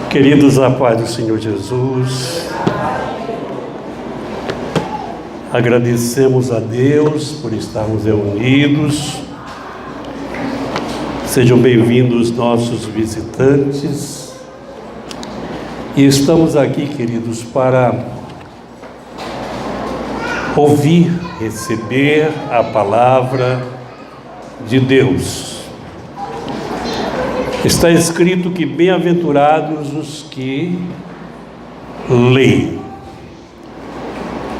Queridos, a paz do Senhor Jesus, agradecemos a Deus por estarmos reunidos. Sejam bem-vindos nossos visitantes. E estamos aqui, queridos, para ouvir, receber a palavra de Deus. Está escrito que bem-aventurados os que leem,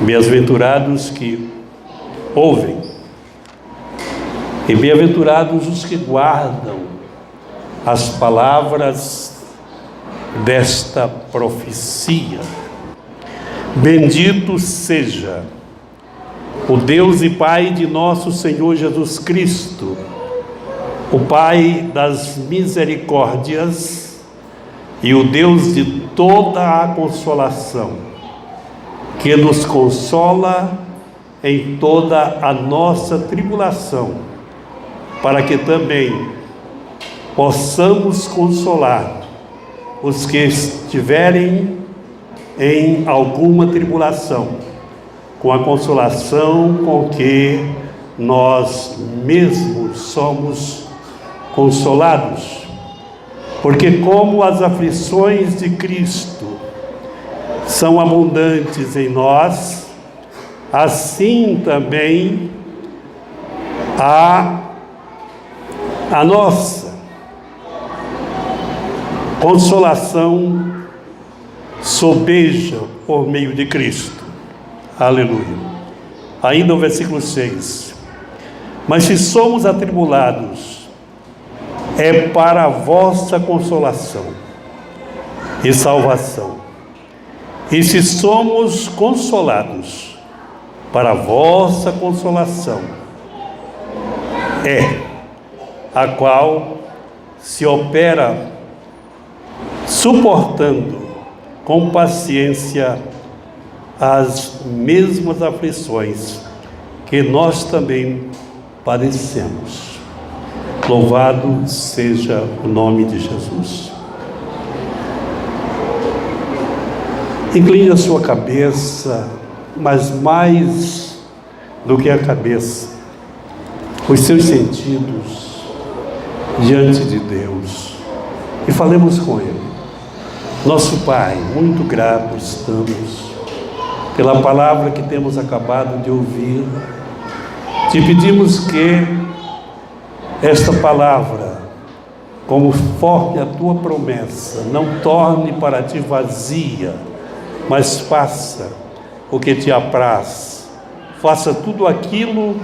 bem-aventurados que ouvem, e bem-aventurados os que guardam as palavras desta profecia. Bendito seja o Deus e Pai de nosso Senhor Jesus Cristo, o Pai das misericórdias e o Deus de toda a consolação, que nos consola em toda a nossa tribulação, para que também possamos consolar os que estiverem em alguma tribulação, com a consolação com que nós mesmos somos consolados, porque como as aflições de Cristo são abundantes em nós, assim também a nossa consolação sobeja por meio de Cristo. Aleluia. Ainda o versículo 6. Mas se somos atribulados, é para a vossa consolação e salvação. E se somos consolados, para a vossa consolação é a qual se opera suportando com paciência as mesmas aflições que nós também padecemos. Louvado seja o nome de Jesus. Incline a sua cabeça, mas mais do que a cabeça, os seus sentidos diante de Deus, e falemos com Ele. Nosso Pai, muito gratos estamos pela palavra que temos acabado de ouvir. Te pedimos que esta palavra, conforme a tua promessa, não torne para ti vazia, mas faça o que te apraz. Faça tudo aquilo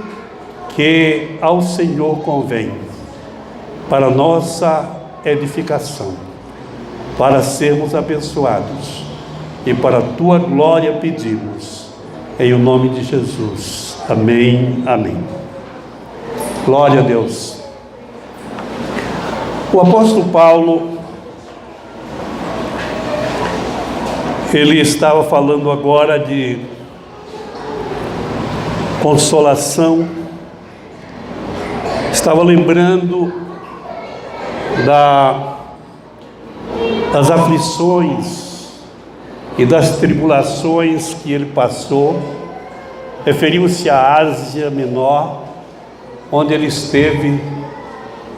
que ao Senhor convém, para nossa edificação, para sermos abençoados, e para a tua glória pedimos, em o nome de Jesus. Amém, amém. Glória a Deus. O apóstolo Paulo, ele estava falando agora de consolação, estava lembrando das aflições e das tribulações que ele passou. Referiu-se à Ásia Menor, onde ele esteve,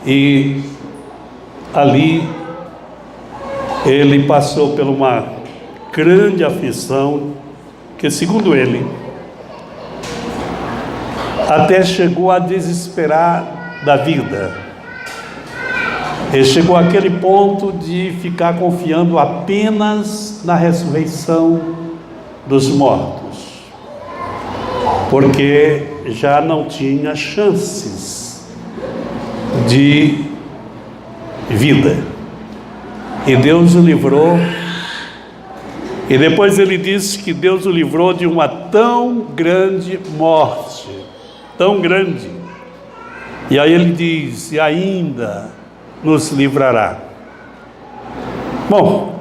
e ali ele passou por uma grande aflição, que segundo ele, até chegou a desesperar da vida. Ele chegou àquele ponto de ficar confiando apenas na ressurreição dos mortos, porque já não tinha chances de vida. E Deus o livrou. E depois ele disse que Deus o livrou de uma tão grande morte, tão grande. E aí ele diz: e ainda nos livrará. Bom,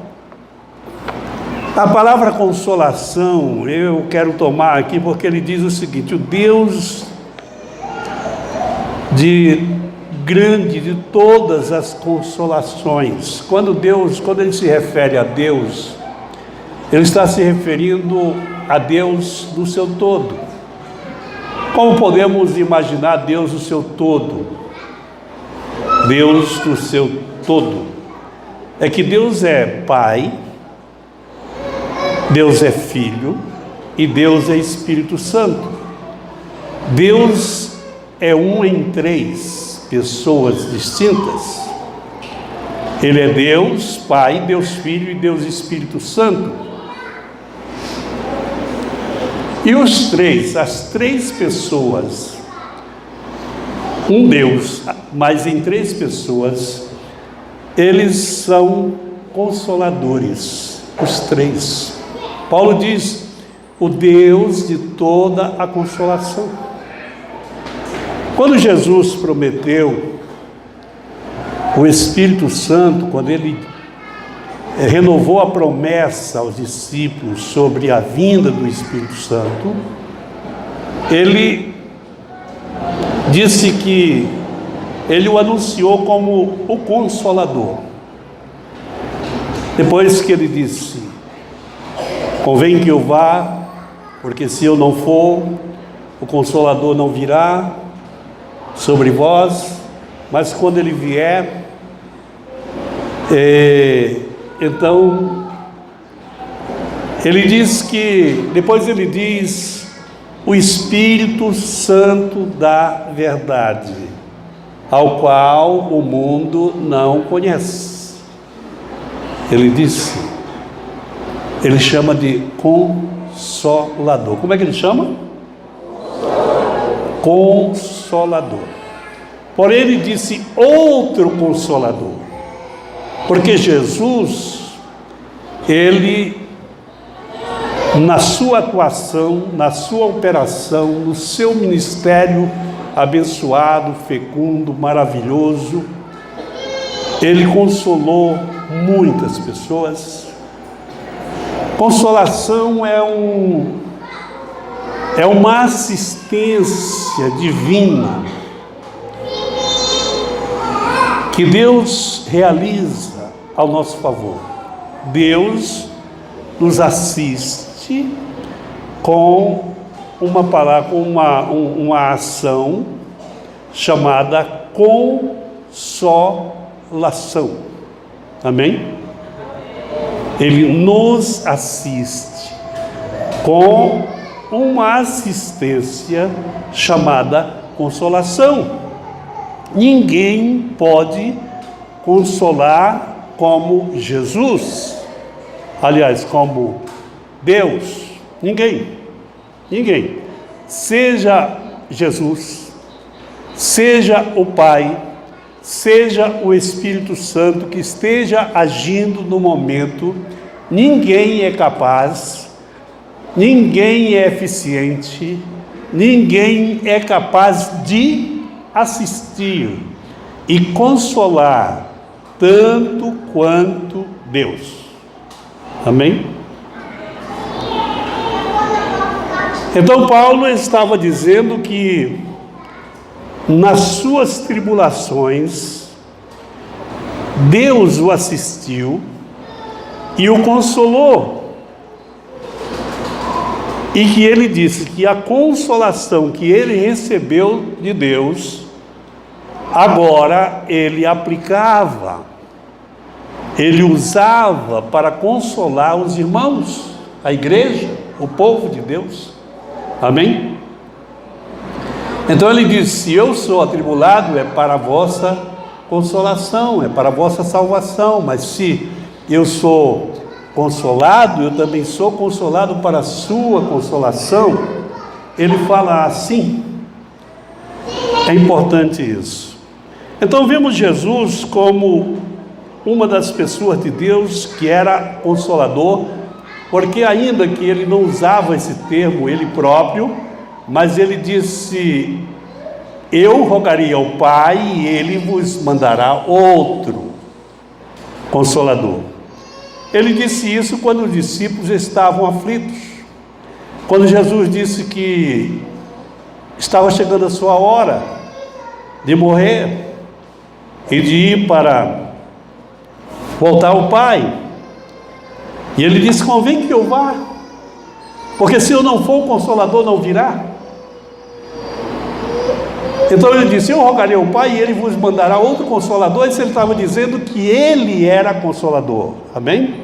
a palavra consolação eu quero tomar aqui, porque ele diz o seguinte: o Deus de grande de todas as consolações. Quando ele se refere a Deus, ele está se referindo a Deus no seu todo. Como podemos imaginar Deus no seu todo? Deus no seu todo. É que Deus é Pai, Deus é Filho e Deus é Espírito Santo. Deus é um em três pessoas distintas. Ele é Deus Pai, Deus Filho e Deus Espírito Santo. E as três pessoas, um Deus, mas em três pessoas, eles são consoladores, os três. Paulo diz, o Deus de toda a consolação. Quando Jesus prometeu o Espírito Santo, quando ele renovou a promessa aos discípulos sobre a vinda do Espírito Santo, ele disse que ele o anunciou como o Consolador. Depois que ele disse, convém que eu vá, porque se eu não for, o Consolador não virá sobre vós, mas quando ele vier, então ele diz que, depois ele diz, o Espírito Santo da verdade, ao qual o mundo não conhece. Ele disse, ele chama de Consolador. Como é que ele chama? Consolador. Porém ele disse outro Consolador, porque Jesus, ele, na sua atuação, na sua operação, no seu ministério abençoado, fecundo, maravilhoso, ele consolou muitas pessoas. Consolação é uma assistência divina que Deus realiza ao nosso favor. Deus nos assiste com uma palavra, uma ação chamada consolação. Amém? Ele nos assiste com uma assistência chamada consolação. Ninguém pode consolar como Jesus, aliás, como Deus. Ninguém. Seja Jesus, seja o Pai, seja o Espírito Santo que esteja agindo no momento, ninguém é capaz, ninguém é eficiente, ninguém é capaz de assistir e consolar tanto quanto Deus. Amém? Então Paulo estava dizendo que nas suas tribulações Deus o assistiu e o consolou. E que ele disse que a consolação que ele recebeu de Deus, agora ele aplicava, ele usava para consolar os irmãos, a igreja, o povo de Deus. Amém? Então ele disse, se eu sou atribulado é para a vossa consolação, é para a vossa salvação, mas se eu sou consolado, eu também sou consolado para a sua consolação. Ele fala assim. É importante isso. Então vemos Jesus como uma das pessoas de Deus que era consolador, porque ainda que ele não usava esse termo ele próprio, mas ele disse, eu rogarei ao Pai e ele vos mandará outro consolador. Ele disse isso quando os discípulos estavam aflitos, quando Jesus disse que estava chegando a sua hora de morrer, e de ir para voltar ao Pai. E ele disse: convém que eu vá, porque se eu não for, o Consolador não virá. Então ele disse: eu rogarei ao Pai e ele vos mandará outro Consolador. Isso ele estava dizendo que ele era Consolador. Amém?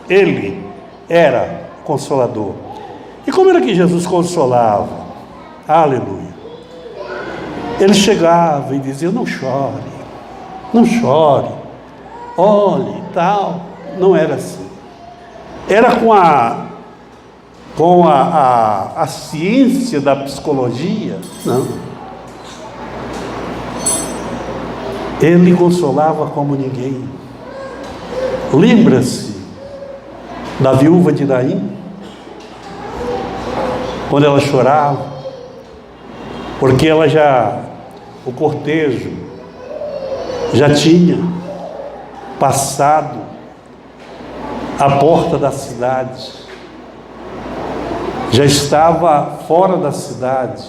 Ele era Consolador. E como era que Jesus consolava? Aleluia. Ele chegava e dizia: não chore, não chore, olhe e tal. Não era assim. Era com a ciência da psicologia. Não. Ele consolava como ninguém. Lembra-se da viúva de Naim, quando ela chorava, porque o cortejo já tinha passado a porta da cidade, já estava fora da cidade,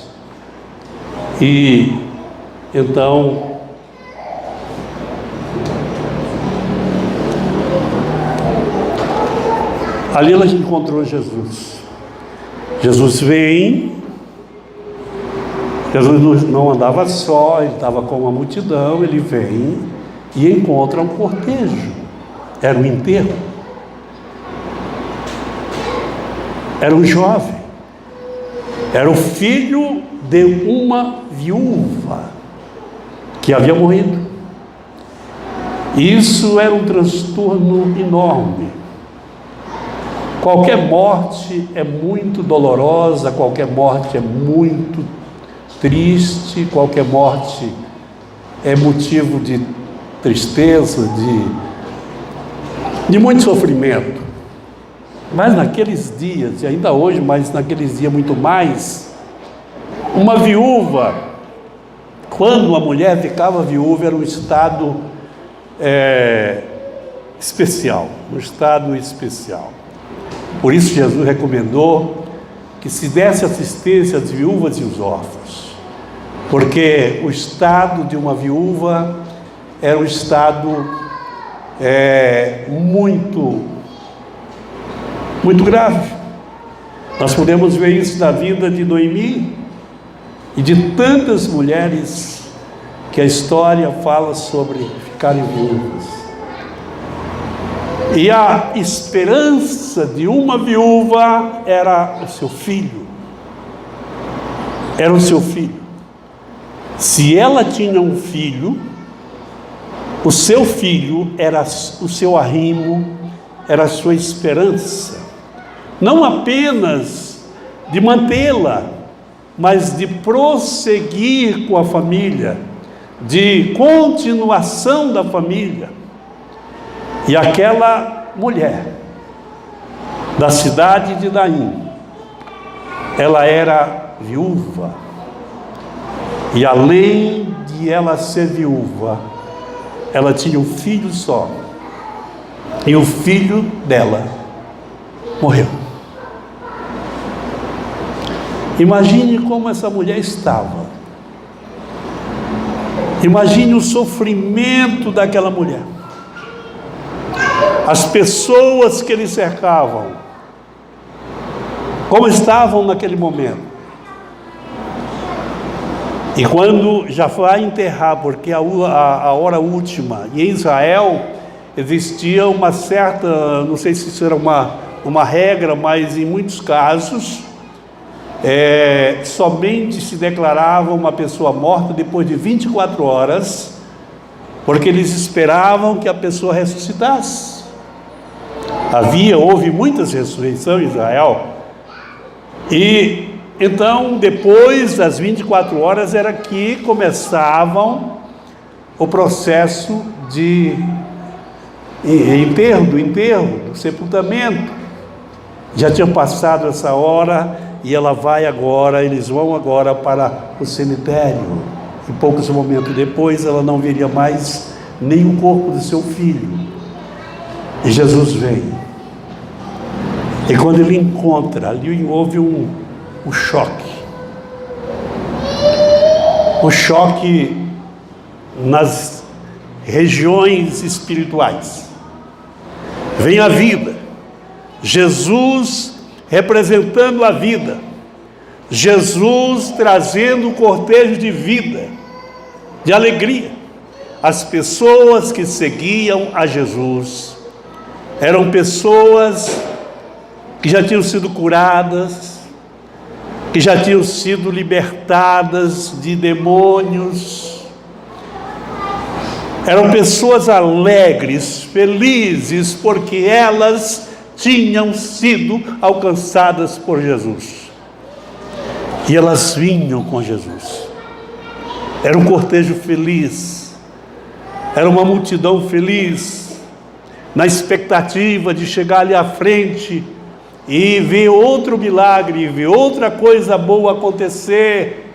e então ali ela encontrou Jesus. Jesus vem. Jesus não andava só, ele estava com uma multidão. Ele vem e encontra um cortejo. Era um enterro. Era um jovem. Era o filho de uma viúva que havia morrido. Isso era um transtorno enorme. Qualquer morte é muito dolorosa, qualquer morte é muito triste, qualquer morte é motivo de tristeza, de muito sofrimento. Mas naqueles dias, e ainda hoje, mas naqueles dias muito mais, uma viúva, quando uma mulher ficava viúva, era um estado especial, um estado especial. Por isso Jesus recomendou que se desse assistência às viúvas e os órfãos, porque o estado de uma viúva era um estado muito grave. Nós podemos ver isso na vida de Noemi e de tantas mulheres que a história fala sobre ficarem viúvas. E a esperança de uma viúva era o seu filho. Era o seu filho. Se ela tinha um filho, o seu filho era o seu arrimo, era a sua esperança. Não apenas de mantê-la, mas de prosseguir com a família, de continuação da família. E aquela mulher da cidade de Naim, ela era viúva, e além de ela ser viúva, ela tinha um filho só, e o filho dela morreu. Imagine como essa mulher estava. Imagine o sofrimento daquela mulher. As pessoas que lhe cercavam, como estavam naquele momento. E quando já vai enterrar, porque a hora última, e em Israel existia uma certa, não sei se isso era uma regra, mas em muitos casos, somente se declarava uma pessoa morta depois de 24 horas, porque eles esperavam que a pessoa ressuscitasse. Houve muitas ressurreições em Israel, e então depois das 24 horas era que começavam o processo de enterro, do sepultamento. Já tinha passado essa hora, e eles vão agora para o cemitério, e poucos momentos depois ela não veria mais nem o corpo do seu filho. E Jesus vem, e quando ele encontra, ali houve um choque. O choque regiões espirituais. Vem a vida, Jesus representando a vida, Jesus trazendo o cortejo de vida, de alegria. As pessoas que seguiam a Jesus eram pessoas que já tinham sido curadas, que já tinham sido libertadas de demônios. Eram pessoas alegres, felizes, porque elas tinham sido alcançadas por Jesus. E elas vinham com Jesus. Era um cortejo feliz, era uma multidão feliz, na expectativa de chegar ali à frente e ver outro milagre, ver outra coisa boa acontecer.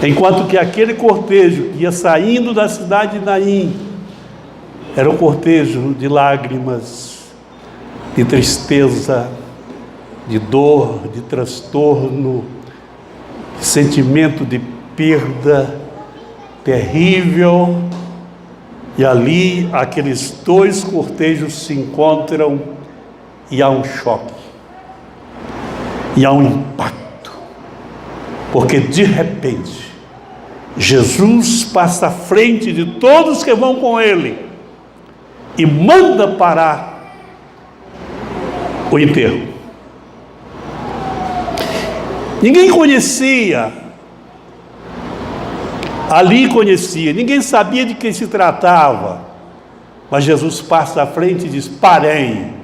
Enquanto que aquele cortejo que ia saindo da cidade de Naim era um cortejo de lágrimas, de tristeza, de dor, de transtorno, de sentimento de perda terrível. E ali aqueles dois cortejos se encontram e há um choque, e há um impacto, porque de repente Jesus passa à frente de todos que vão com ele e manda parar o enterro. Ninguém conhecia, ali conhecia, ninguém sabia de quem se tratava, mas Jesus passa à frente e diz: parem,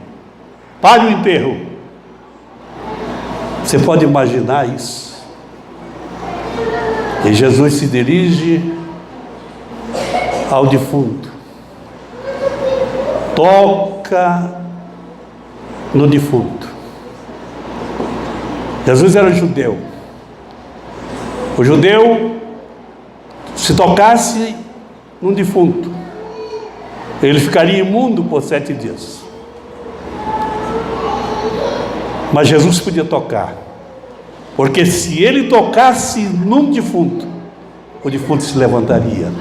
pare o enterro. Você pode imaginar isso? E Jesus se dirige ao defunto, toca no defunto. Jesus era judeu. O judeu, se tocasse num defunto, ele ficaria imundo por 7 dias. Mas Jesus podia tocar, porque se ele tocasse num defunto, o defunto se levantaria.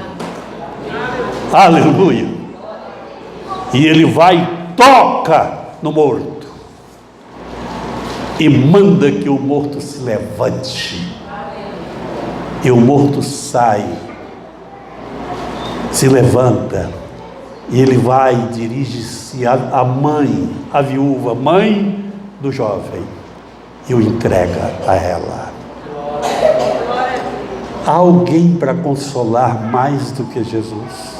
Aleluia! E ele vai, toca no morto e manda que o morto se levante. E o morto sai, se levanta, e ele vai, dirige-se à mãe, à viúva, mãe do jovem, e o entrega a ela. Há alguém para consolar mais do que Jesus?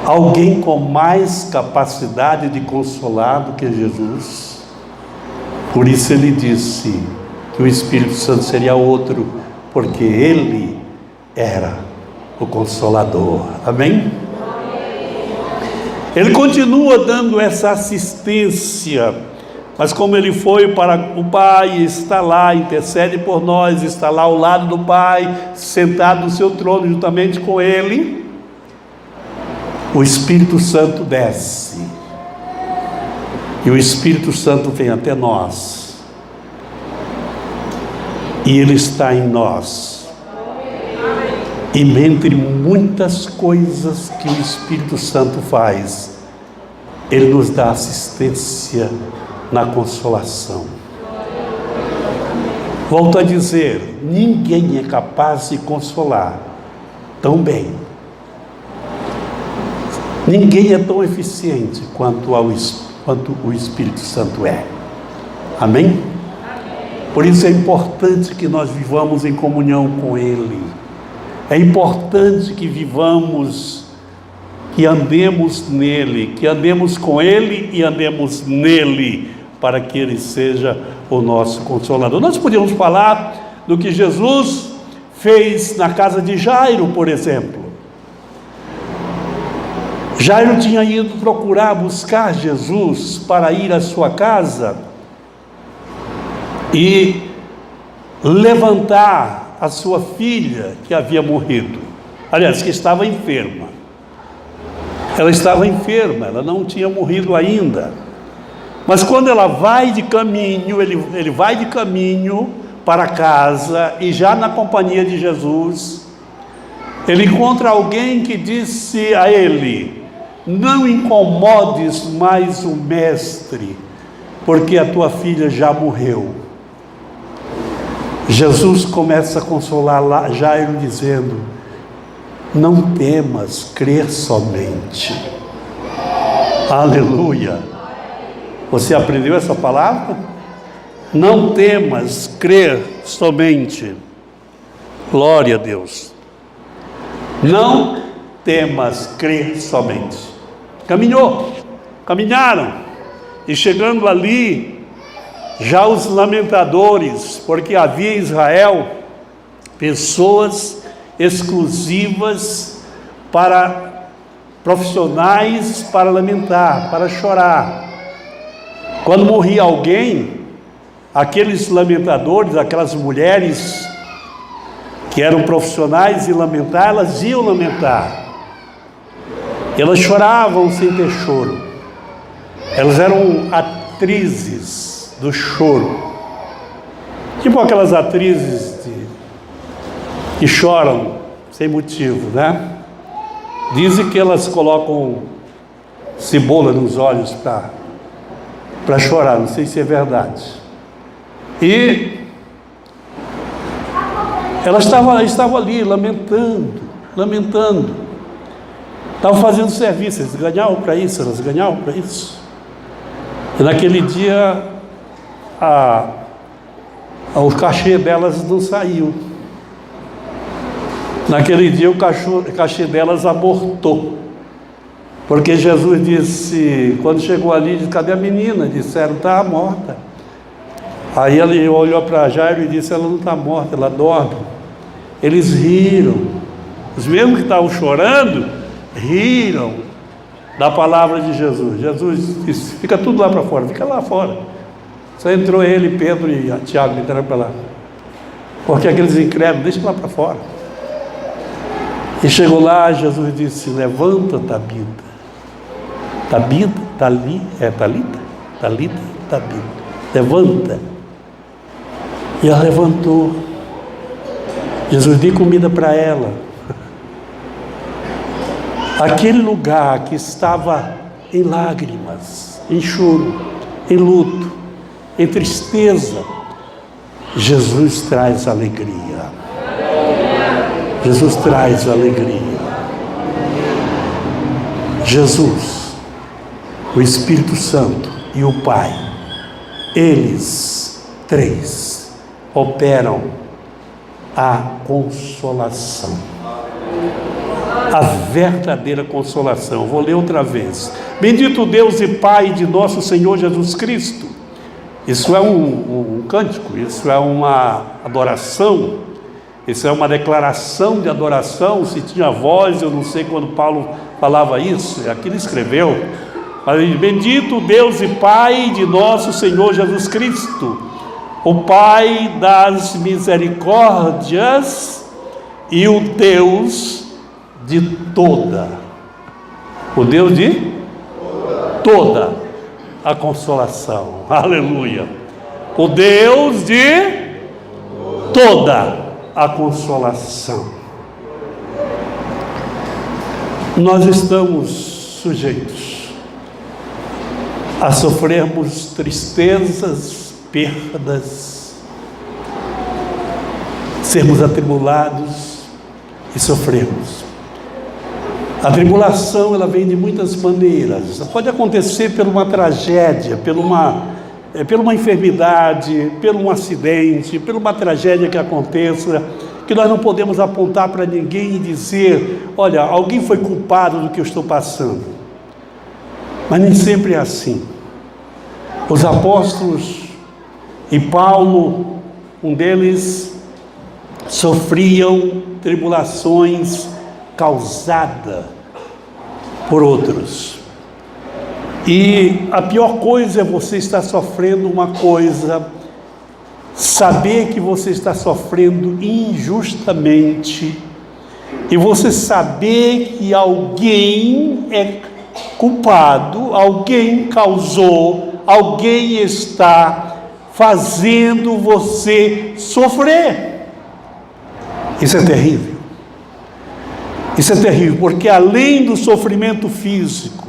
Alguém com mais capacidade de consolar do que Jesus? Por isso ele disse que o Espírito Santo seria outro, porque ele era o Consolador. Amém? Ele continua dando essa assistência, mas como ele foi para o Pai, está lá, intercede por nós, está lá ao lado do Pai, sentado no seu trono juntamente com ele, o Espírito Santo desce, e o Espírito Santo vem até nós, e ele está em nós. E entre muitas coisas que o Espírito Santo faz, ele nos dá assistência na consolação. Volto a dizer, ninguém é capaz de consolar tão bem, ninguém é tão eficiente quanto o Espírito Santo é. Amém? Por isso é importante que nós vivamos em comunhão com ele. É importante que vivamos, que andemos nele, que andemos com ele e andemos nele, para que ele seja o nosso Consolador. Nós podemos falar do que Jesus fez na casa de Jairo, por exemplo. Jairo tinha ido procurar, buscar Jesus para ir à sua casa e levantar a sua filha que havia morrido, aliás, que estava enferma. Ela estava enferma, ela não tinha morrido ainda, mas quando ela vai de caminho, ele vai de caminho para casa, e já na companhia de Jesus, Ele encontra alguém que disse a ele: não incomodes mais o mestre, porque a tua filha já morreu. Jesus começa a consolar Jairo dizendo: não temas, crer somente. Aleluia! Você aprendeu essa palavra? Não temas, crer somente. Glória a Deus. Não temas, crer somente. Caminharam, e chegando ali, já os lamentadores, porque havia em Israel pessoas exclusivas para profissionais para lamentar, para chorar. Quando morria alguém, aqueles lamentadores, aquelas mulheres que eram profissionais em lamentar, elas iam lamentar. Elas choravam sem ter choro. Elas eram atrizes do choro. Tipo aquelas atrizes que choram sem motivo, né? Dizem que elas colocam cebola nos olhos para chorar, não sei se é verdade. E elas estavam ali lamentando. Estavam fazendo serviço, eles ganhavam para isso, elas ganhavam para isso. E naquele dia, o cachê delas não saiu. Naquele dia o cachê delas abortou. Porque Jesus disse, quando chegou ali, disse: cadê a menina? Disseram: está morta. Aí ele olhou para Jairo e disse: ela não está morta, ela dorme. Eles riram. Os mesmos que estavam chorando, riram da palavra de Jesus. Jesus disse: fica tudo lá para fora, fica lá fora. Só entrou ele, Pedro e Tiago entraram para lá. Porque aqueles incrédulos, deixa lá para fora. E chegou lá, Jesus disse: levanta, Tabita. Talita, levanta. E ela levantou. Jesus deu comida para ela. Aquele lugar que estava em lágrimas, em choro, em luto, em tristeza, Jesus traz alegria. Jesus traz alegria. Jesus, o Espírito Santo e o Pai, eles três operam a consolação, a verdadeira consolação. Vou ler outra vez. Bendito Deus e Pai de nosso Senhor Jesus Cristo. Isso é um cântico, isso é uma adoração, isso é uma declaração de adoração. Se tinha voz, eu não sei quando Paulo falava isso, aqui ele escreveu. Mas bendito Deus e Pai de nosso Senhor Jesus Cristo, o Pai das misericórdias e o Deus de toda, o Deus de toda a consolação. Aleluia. O Deus de toda a consolação. Nós estamos sujeitos a sofrermos tristezas, perdas, sermos atribulados e sofrermos. A tribulação, ela vem de muitas maneiras. Pode acontecer por uma tragédia, por uma enfermidade, por um acidente, por uma tragédia que aconteça, que nós não podemos apontar para ninguém e dizer: olha, alguém foi culpado do que eu estou passando. Mas nem sempre é assim. Os apóstolos e Paulo, um deles, sofriam tribulações causada por outros. E a pior coisa é você estar sofrendo uma coisa, saber que você está sofrendo injustamente, e você saber que alguém é culpado, alguém causou, alguém está fazendo você sofrer. Isso é terrível. Isso é terrível, porque além do sofrimento físico,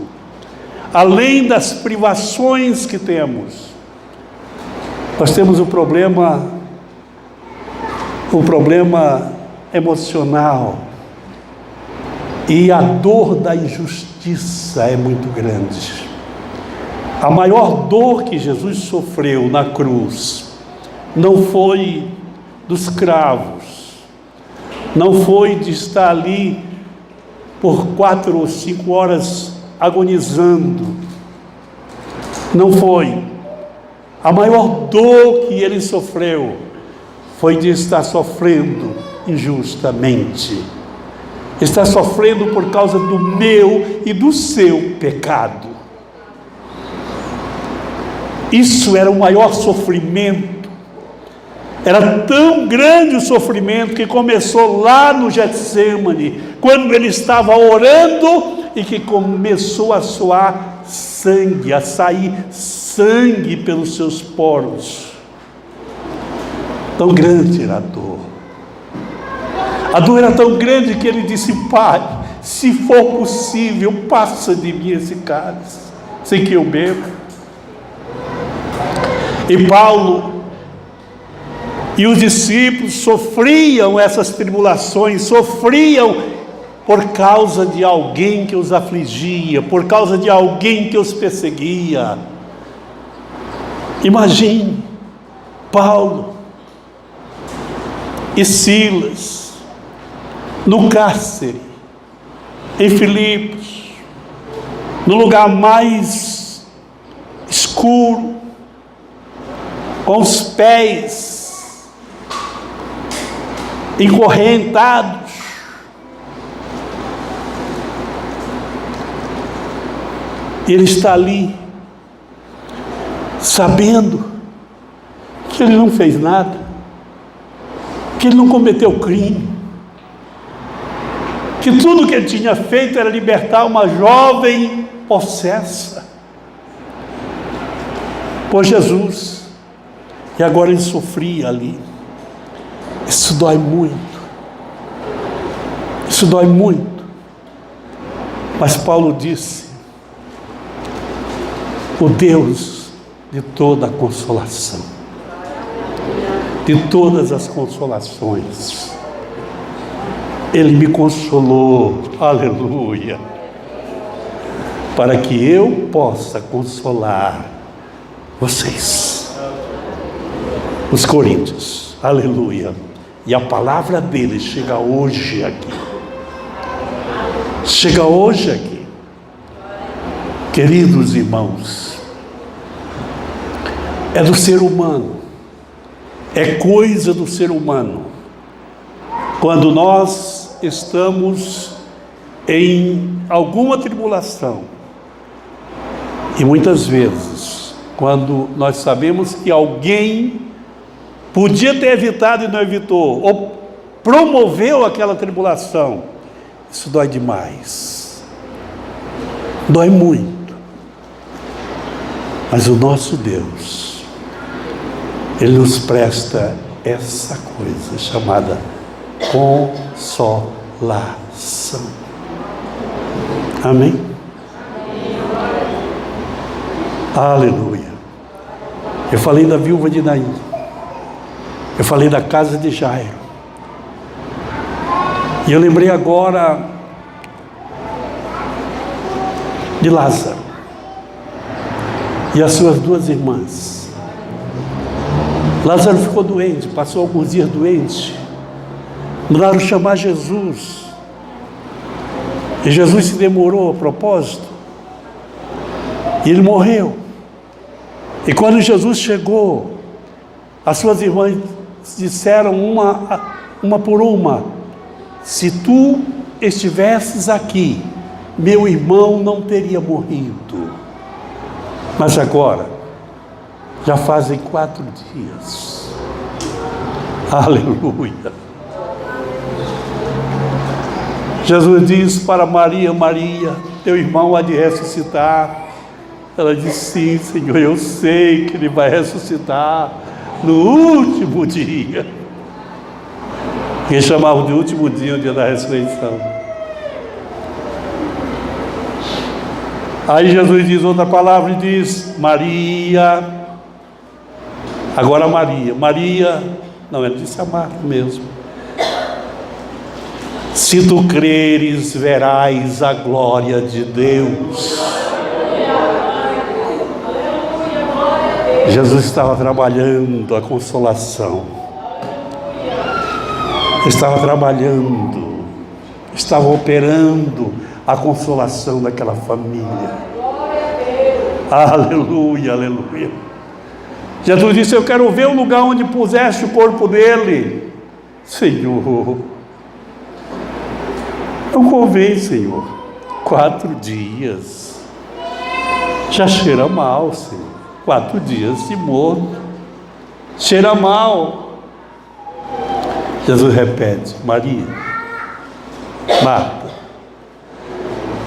além das privações que temos, nós temos o problema emocional, e a dor da injustiça é muito grande. A maior dor que Jesus sofreu na cruz não foi dos cravos, não foi de estar ali por 4 ou 5 horas agonizando, não foi. A maior dor que ele sofreu foi de estar sofrendo injustamente, estar sofrendo por causa do meu e do seu pecado. Isso era o maior sofrimento. Era tão grande o sofrimento que começou lá no Getsemane, quando ele estava orando e que começou a suar sangue, a sair sangue pelos seus poros. Tão grande era a dor. A dor era tão grande que ele disse: Pai, se for possível, passa de mim esse cálice, sem que eu beba. E Paulo e os discípulos sofriam essas tribulações, sofriam por causa de alguém que os afligia, por causa de alguém que os perseguia. Imagine Paulo e Silas no cárcere, em Filipos, no lugar mais escuro, com os pés encorrentados, ele está ali, sabendo que ele não fez nada, que ele não cometeu crime, que tudo que ele tinha feito era libertar uma jovem possessa por Jesus. E agora ele sofria ali. Isso dói muito. Isso dói muito. Mas Paulo disse: o Deus de toda a consolação, de todas as consolações, Ele me consolou, aleluia, para que eu possa consolar vocês. Os coríntios, aleluia. E a palavra dele chega hoje aqui. Chega hoje aqui. Queridos irmãos, é do ser humano, é coisa do ser humano. Quando nós estamos em alguma tribulação, e muitas vezes, quando nós sabemos que alguém podia ter evitado e não evitou, ou promoveu aquela tribulação, isso dói demais, dói muito. Mas o nosso Deus, Ele nos presta essa coisa chamada consolação. Amém? Aleluia. Eu falei da viúva de Naim, eu falei da casa de Jairo, e eu lembrei agora de Lázaro e as suas 2 irmãs. Lázaro ficou doente, passou alguns dias doente, mandaram chamar Jesus, e Jesus se demorou a propósito, e ele morreu. E quando Jesus chegou, as suas irmãs disseram uma por uma: se tu estivesses aqui, meu irmão não teria morrido. Mas agora, já fazem 4 dias. Aleluia. Jesus diz para Maria: Maria, teu irmão há de ressuscitar. Ela disse: sim, Senhor, eu sei que ele vai ressuscitar no último dia. Que chamavam de último dia, o dia da ressurreição. Aí Jesus diz outra palavra e diz: Maria. Agora Maria, não, ele disse a Marta mesmo. Se tu creres, verás a glória de Deus. Jesus estava trabalhando a consolação. Estava trabalhando, estava operando a consolação daquela família. Aleluia, aleluia. Jesus disse: eu quero ver o lugar onde puseste o corpo dele. Senhor, não convém, Senhor. 4 dias. Já cheira mal, Senhor. 4 dias de morto. Cheira mal. Jesus repete: Maria, Marta,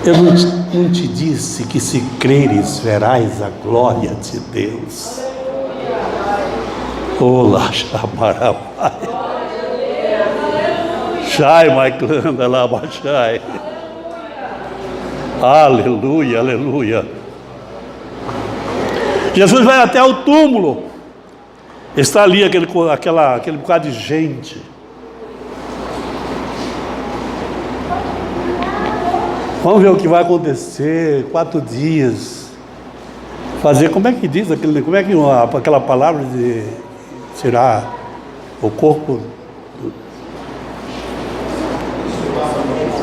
eu não te disse que se creres verás a glória de Deus. Olá, Xamarabai. Shai, Maiclanda, Labachai. Aleluia, aleluia. Jesus vai até o túmulo. Está ali aquele bocado de gente. Vamos ver o que vai acontecer. 4 dias. Fazer, como é que diz aquele, como é que aquela palavra de tirar o corpo,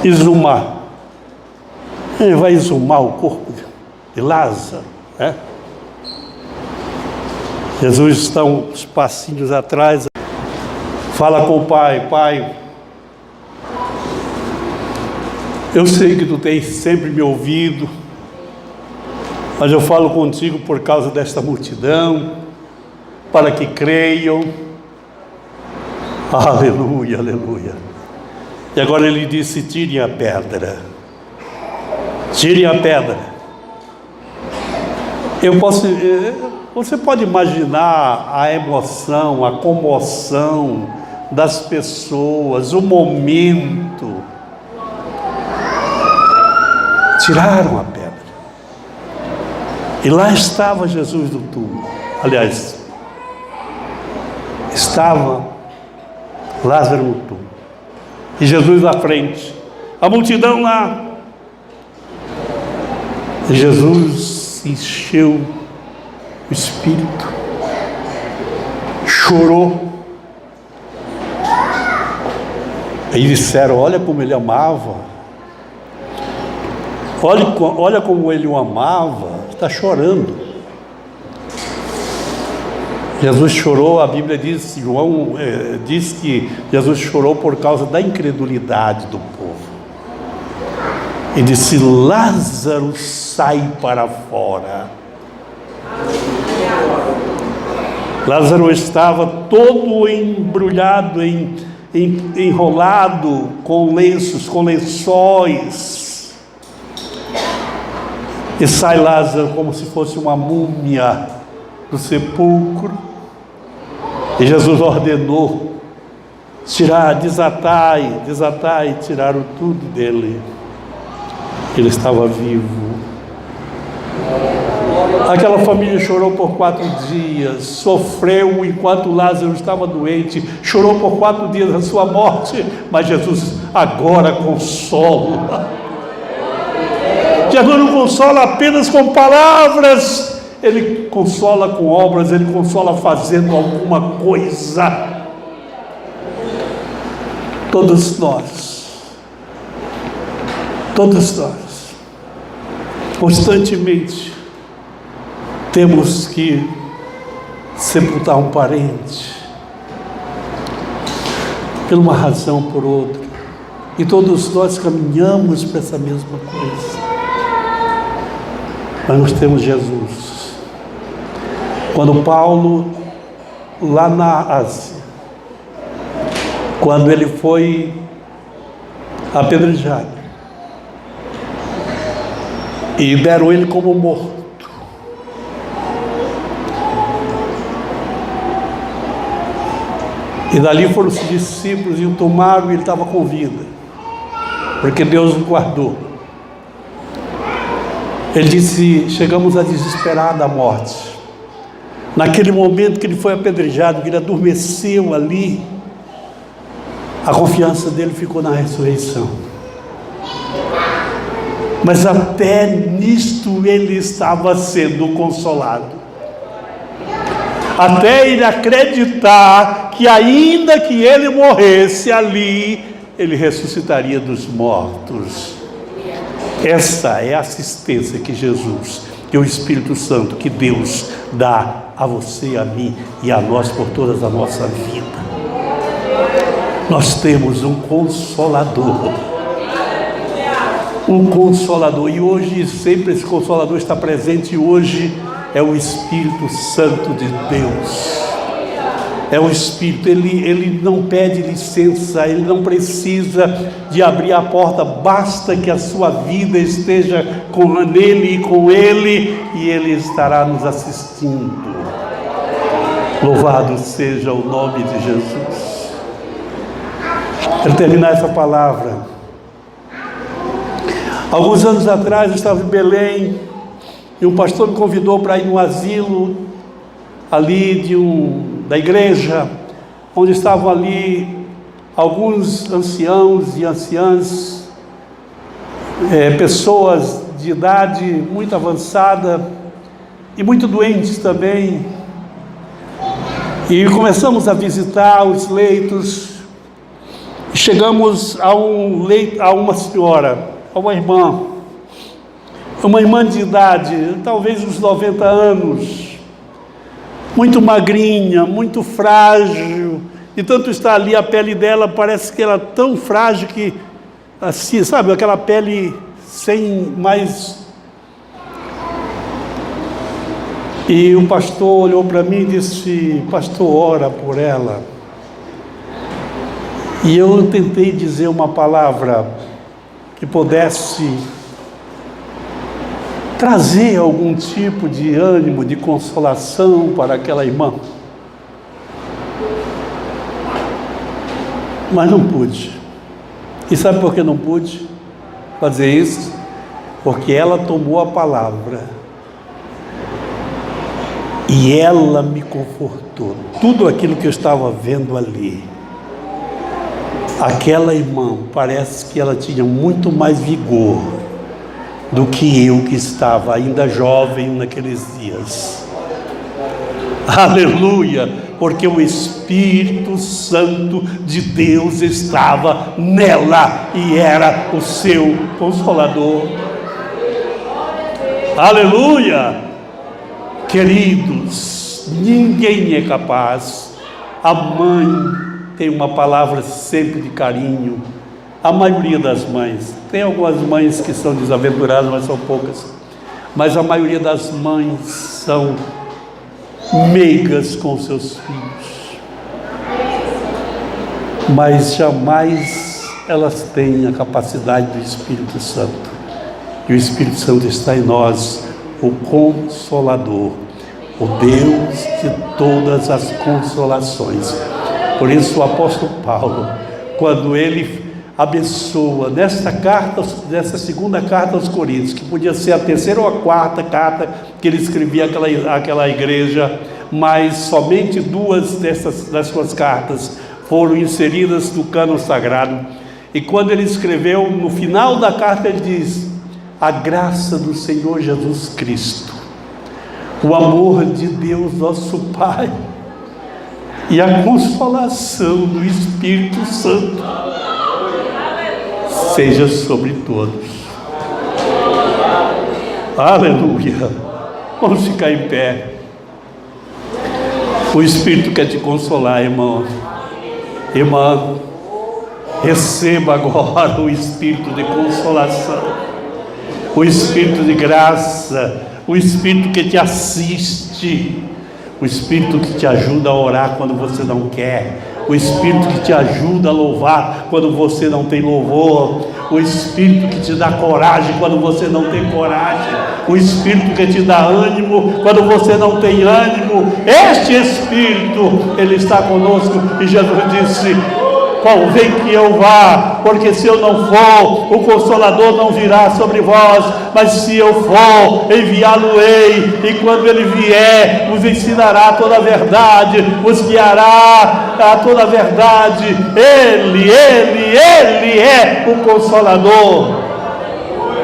exumar. Ele vai exumar o corpo de Lázaro, né? Jesus está uns passinhos atrás, fala com o pai: Pai, eu sei que tu tens sempre me ouvido, mas eu falo contigo por causa desta multidão, para que creiam. Aleluia, aleluia. E agora ele disse: tirem a pedra. Tirem a pedra. Você pode imaginar a emoção, a comoção das pessoas, o momento. Tiraram a pedra. E lá estava Jesus do túmulo. Aliás, estava Lázaro no túmulo. E Jesus na frente. A multidão lá. E Jesus encheu o espírito. Chorou. Aí disseram: olha como ele amava. Olha como ele o amava. Está chorando. Jesus chorou, a Bíblia diz, João diz que Jesus chorou por causa da incredulidade do povo. E disse: Lázaro, sai para fora. Lázaro estava todo embrulhado, enrolado com lenços, com lençóis. E sai Lázaro como se fosse uma múmia do sepulcro. E Jesus ordenou: desatai, e tiraram tudo dele. Ele estava vivo. Aquela família chorou por 4 dias, sofreu enquanto Lázaro estava doente, chorou por 4 dias a sua morte, mas Jesus agora consola. Jesus não consola apenas com palavras, Ele consola com obras, Ele consola fazendo alguma coisa. Todos nós, constantemente, temos que sepultar um parente, por uma razão ou por outra, e todos nós caminhamos para essa mesma coisa. Mas nós temos Jesus. Quando Paulo, lá na Ásia, quando ele foi apedrejado, e deram ele como morto, e dali foram os discípulos e o tomaram, e ele estava com vida, porque Deus o guardou. Ele disse: chegamos a desesperar da morte. Naquele momento que ele foi apedrejado, que ele adormeceu ali, a confiança dele ficou na ressurreição. Mas até nisto ele estava sendo consolado. Até ele acreditar que ainda que ele morresse ali, ele ressuscitaria dos mortos. Essa é a assistência que Jesus, que o Espírito Santo, que Deus dá a você, a mim e a nós por toda a nossa vida. Nós temos um Consolador. Um Consolador. E hoje sempre esse Consolador está presente. E hoje é o Espírito Santo de Deus. É o Espírito, ele não pede licença, ele não precisa de abrir a porta, basta que a sua vida esteja nele e com ele, e ele estará nos assistindo. Louvado seja o nome de Jesus. Quero terminar essa palavra. Alguns anos atrás eu estava em Belém, e um pastor me convidou para ir no asilo ali da igreja, onde estavam ali alguns anciãos e anciãs, pessoas de idade muito avançada e muito doentes também. E começamos a visitar os leitos. Chegamos a uma senhora, a uma irmã de idade, talvez uns 90 anos, muito magrinha, muito frágil, e tanto está ali a pele dela, parece que ela é tão frágil que, assim, sabe, aquela pele sem mais. E o pastor olhou para mim e disse: pastor, ora por ela. E eu tentei dizer uma palavra que pudesse trazer algum tipo de ânimo, de consolação para aquela irmã. Mas não pude. E sabe por que não pude fazer isso? Porque ela tomou a palavra e ela me confortou. Tudo aquilo que eu estava vendo ali, aquela irmã, parece que ela tinha muito mais vigor do que eu, que estava ainda jovem naqueles dias. Aleluia! Porque o Espírito Santo de Deus estava nela e era o seu Consolador. Aleluia! Queridos, ninguém é capaz. A mãe tem uma palavra sempre de carinho. A maioria das mães, tem algumas mães que são desaventuradas, mas são poucas, mas a maioria das mães são meigas com seus filhos, mas jamais elas têm a capacidade do Espírito Santo. E o Espírito Santo está em nós, o Consolador, o Deus de todas as consolações. Por isso o apóstolo Paulo, quando ele abençoa nesta segunda carta aos Coríntios, que podia ser a terceira ou a quarta carta que ele escrevia àquela igreja, mas somente duas das suas cartas foram inseridas no cânon sagrado. E quando ele escreveu, no final da carta ele diz: a graça do Senhor Jesus Cristo, o amor de Deus nosso Pai e a consolação do Espírito Santo seja sobre todos. Aleluia! Vamos ficar em pé. O Espírito quer te consolar, irmão. Irmã, receba agora o Espírito de consolação, o Espírito de graça, o Espírito que te assiste, o Espírito que te ajuda a orar quando você não quer, o Espírito que te ajuda a louvar quando você não tem louvor, o Espírito que te dá coragem quando você não tem coragem, o Espírito que te dá ânimo quando você não tem ânimo. Este Espírito, ele está conosco, e Jesus disse: convém que eu vá, porque se eu não for, o Consolador não virá sobre vós, mas se eu for, enviá-lo-ei, e quando ele vier, vos ensinará toda a verdade, vos guiará a toda a verdade. Ele é o Consolador.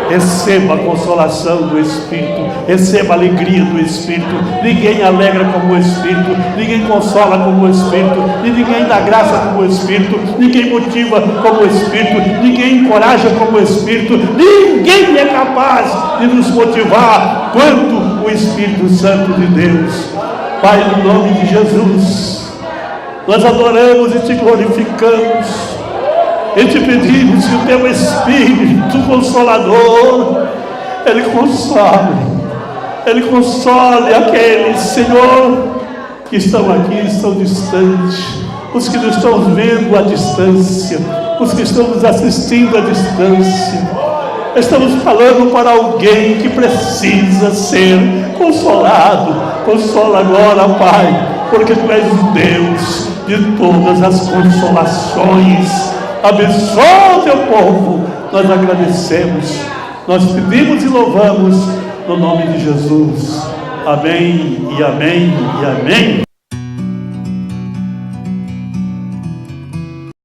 Receba a consolação do Espírito, receba a alegria do Espírito. Ninguém alegra como o Espírito, ninguém consola como o Espírito, e ninguém dá graça como o Espírito, ninguém motiva como o Espírito, ninguém encoraja como o Espírito, ninguém é capaz de nos motivar quanto o Espírito Santo de Deus. Pai, no nome de Jesus, nós adoramos e te glorificamos. E te pedimos que o teu Espírito Consolador, Ele console aqueles, Senhor, que estão aqui, estão distantes, os que nos estão vendo à distância, os que estão nos assistindo à distância. Estamos falando para alguém que precisa ser consolado. Consola agora, Pai, porque Tu és o Deus de todas as consolações. Abençoa o teu povo, nós agradecemos, nós pedimos e louvamos no nome de Jesus. Amém e amém e amém.